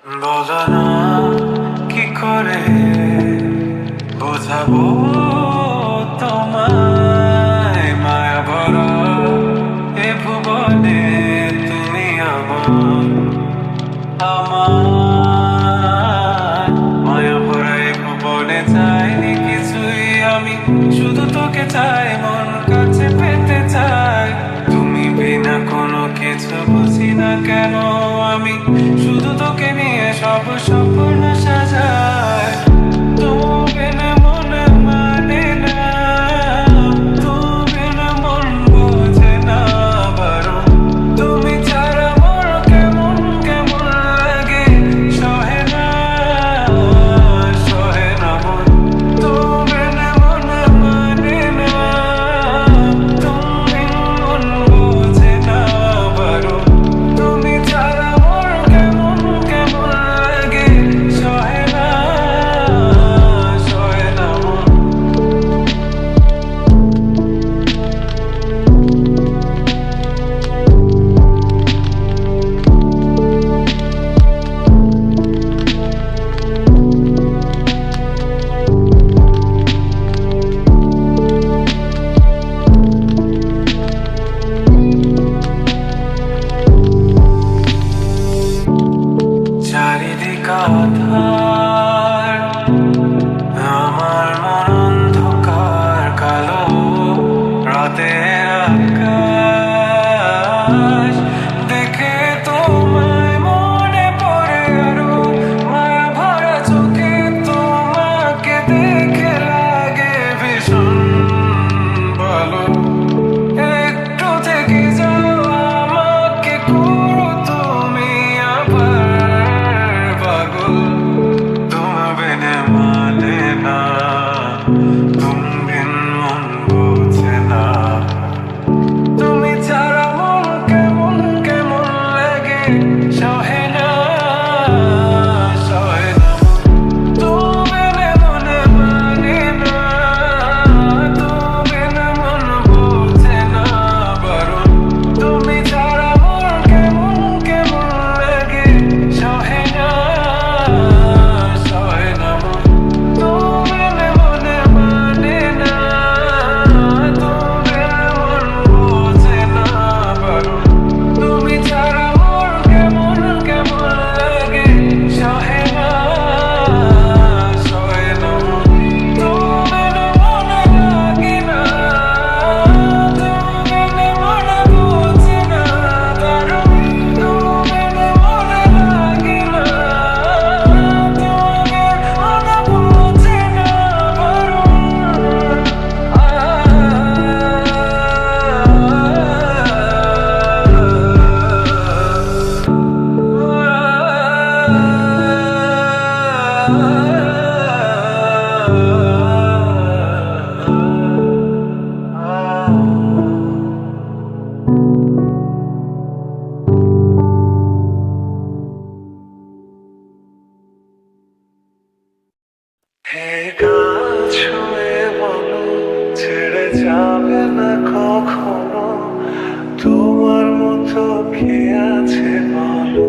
বলো না কি করে বোঝাবো তোমায়, মায়া ভরা এ ভুবনে তুমি আমার আমার মায়া ভরা এ ভুবনে চাইনি কিছুই আমি, শুধু তোকে চাই, মন কাছে পেতে চাই। তুমি বিনা কোনো কিছু বুঝি না কেন আমি, শুধু তোকে নিয়ে সব স্বপ্ন সাজাই। তুমি বিনা মনে মানে না, তুমি বিনা মন বোঝে না বারো। তুমি ছাড়া মোর কেমন কেমন লাগে, সহে না সহে না মন। তুমি বিনা মনে মানে না, তুমি মন বোঝে না বারো। তুমি ছাড়া মোর কেমন কেমন লাগে, সহে না সহে না মন। চারিদিক আঁধার, আমার মন অন্ধকার কালো, রাতের আকাশ দেখে তোমায় মনে পড়ে আরো, মায়া ভরা চোখে তোমাকে দেখে লাগে ভীষণ ভালো। একটু থেকে যাও আমাকে করো তুমি আবার পাগল। তোমার বিনে মানে না, তুমি বিন মন বোঝে না। তুমি ছাড়া মন কেমন কেমন লাগে, সহে না সহে না মন। তুমি বিনে মনে মানে না, তুমি বিনে মন বোঝে না বারণ। তুমি ছাড়া মন কেমন কেমন লাগে, সহে না সহে না মন। তুমি বিনে মনে মানে না, তুমি বিনে মন বোঝে না বারণ। তুমি ছাড়া মন কেমন কেমন লাগে, সহে না সহে না মন। তুমি বিনে মনে লাগে না, তুমি বিনে মনে বোঝে না বারণ। তুমি বিনে মনে লাগে না, তুমি বিনে মনে বোঝে না বারণ। হে গান ছুঁয়ে বলো, ছেড়ে যাবে না কখনো, তোমার মতো কে আছে বলো।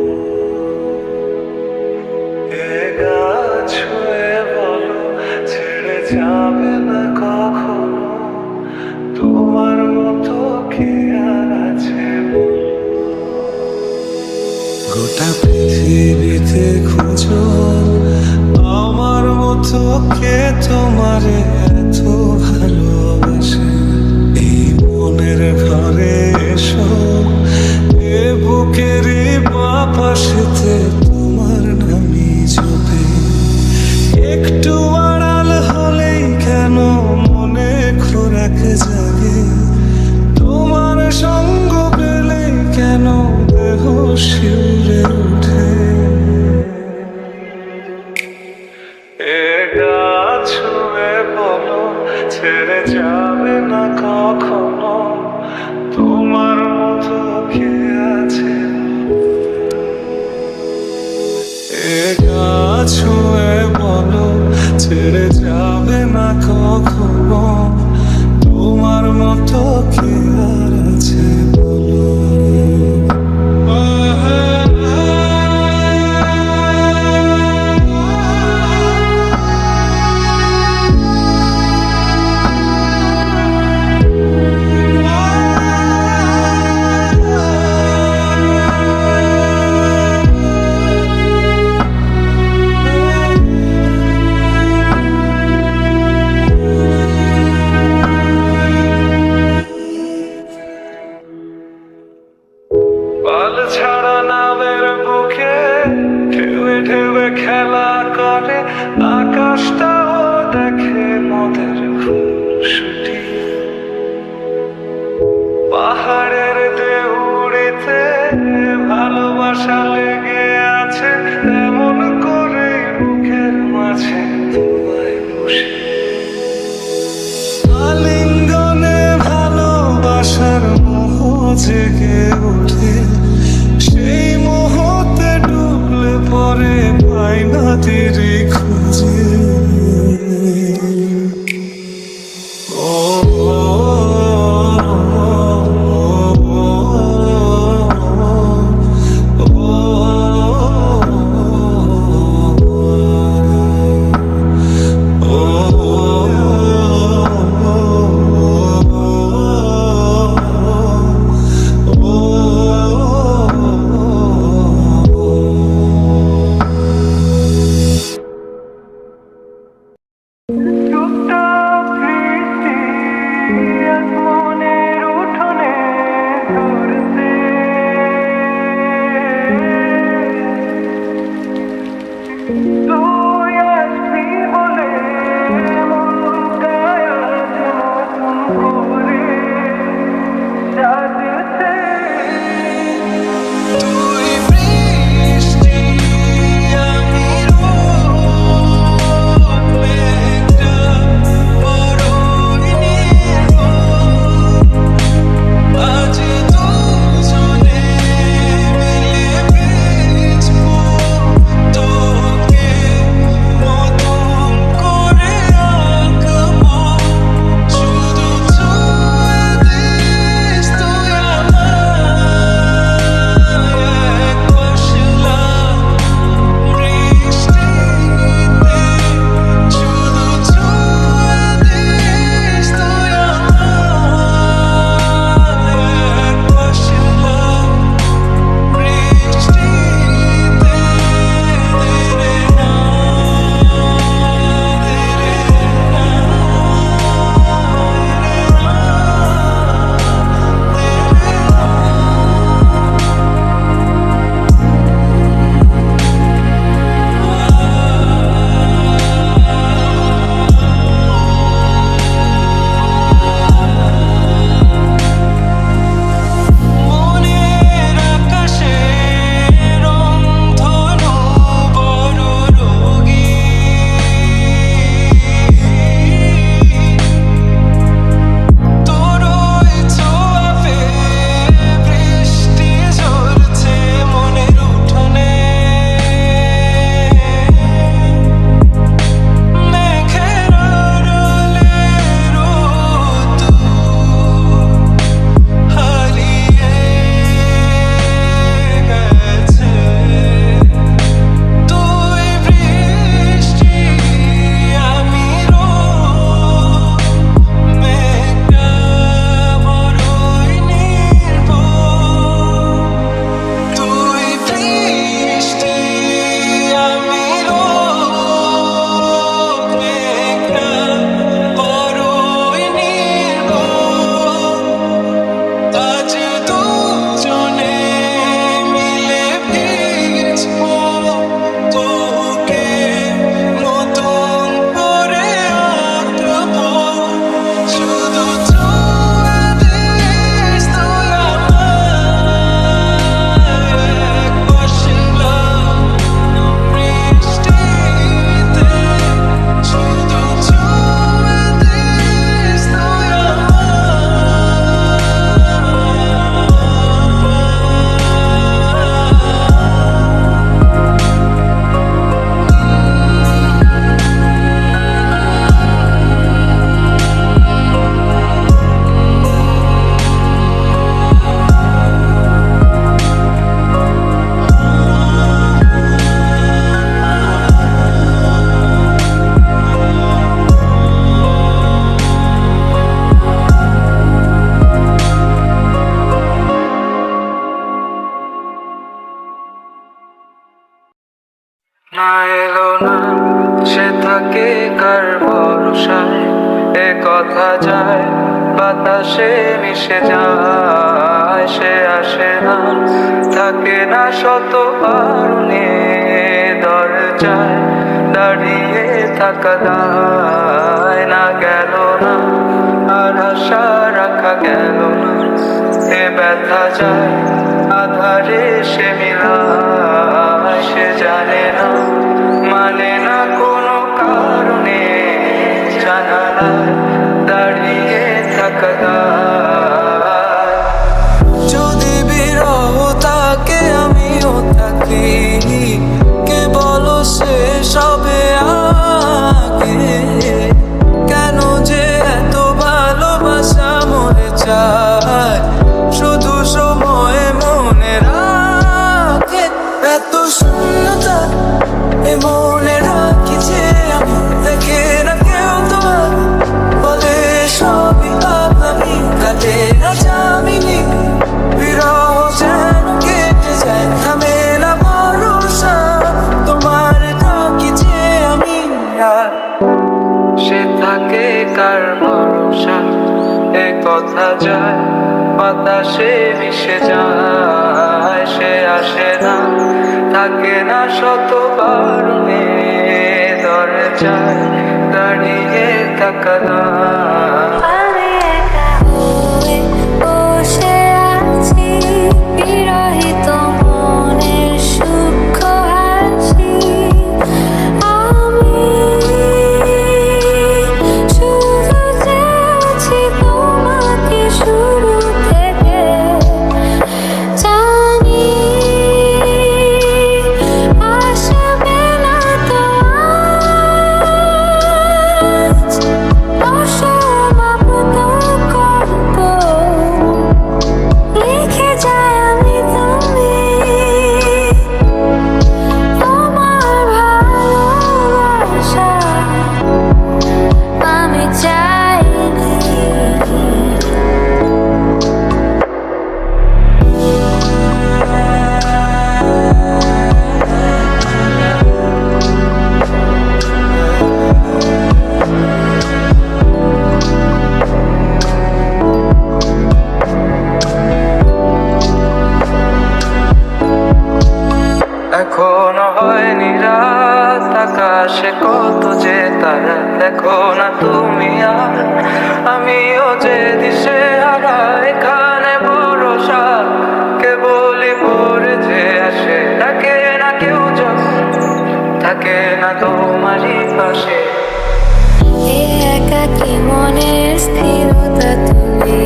হে গান ছুঁয়ে বলো, ছেড়ে যাবে না কখনো, তোমার মতো কে আর আছে বলো। গোটা পৃথিবীতে খুঁজো আমার মতো কে তোমারে এত ভালোবাসে। এই মনের ঘরে এসো, এ বুকেরই বাপাশেতে তোমার নামই জপে। একটু আড়াল হলেই কেন মনে খোরাক জাগে, তোমার সঙ্গ পেলেই কেন দেহ শিউরে ওঠে। এ গাছ ছুঁয়ে বলো, ছেড়ে যাবে না কখনো, তোমার মতো কে আছে। এ গাছ ছুঁয়ে বলো, ছেড়ে যাবে না কখনো, তোমার মতো কে আর আছে বলো। ঢেবে খেলা করে আকাশটাও দেখে মোদের খুশি পাহাড়ের দেউড়িতে ভালোবাসা লেগে আছে এমন করে বুকের মাঝে তোমায় বসে আলিঙ্গনে ভালোবাসার মোহ জেগে ওঠে সেই মোহতে ডুবলে পরে পাই না তেরে খুঁজে না এলো না সে থাকে কার ভরসায় এ কথা যায় বাতাসে মিশে যায় সে আসে না থাকে না শত বারণে দরজায় দাঁড়িয়ে থাকা দায় না গেল না, আর আশা রাখা গেল না। এ ব্যথা যায় আধারে সে মিলায়, সে জানে না মানে না কোনো কারণে, জানালায় দাঁড়িয়ে থাকা দায়। যদি বিরহ থাকে আমিও থাকি, কে বলো সে সবে আগে, কেন যে এত ভালোবাসা মরে যায়, শুধু সময় মনে রাখে। এত শূন্যতা এ মনে রাখি যে আমি, দেখে না কেউ তোমার বলে সবই ভাবনামি, কাটে না জামিনি বিরহ যেন কেটে যায়, থামে না ভরসা তোমার থাকি যে আমি। আর সে থাকে কার ভরসা, এ কথা যায় বাতাসে মিশে যায়, সে আসে না থাকে না শত বারণে, দরজায় দাঁড়িয়ে থাকা দায়। আমি একা হয়ে বসে আছি, বিরহিত মনের সূক্ষ্ম হাসি। আমি শুধু চেয়েছি তোমাকে শুরু থেকে, জানি আসবে না তো আজ, অসমাপ্ত গল্প লিখে যাই আমি তুমি, তোমার ভালোবাসা আমি চাইনি। এখনো হয়নি রাত, আকাশে কত যে তারা, দেখো না তুমি আর আমিও যে দিশে হারা, এখানে ভরসা কেবলই পড়ে যে আসে, থাকে না কেউ যখন থাকে না তোমারই পাশে। এ একাকী মনের স্থিরতা তুমি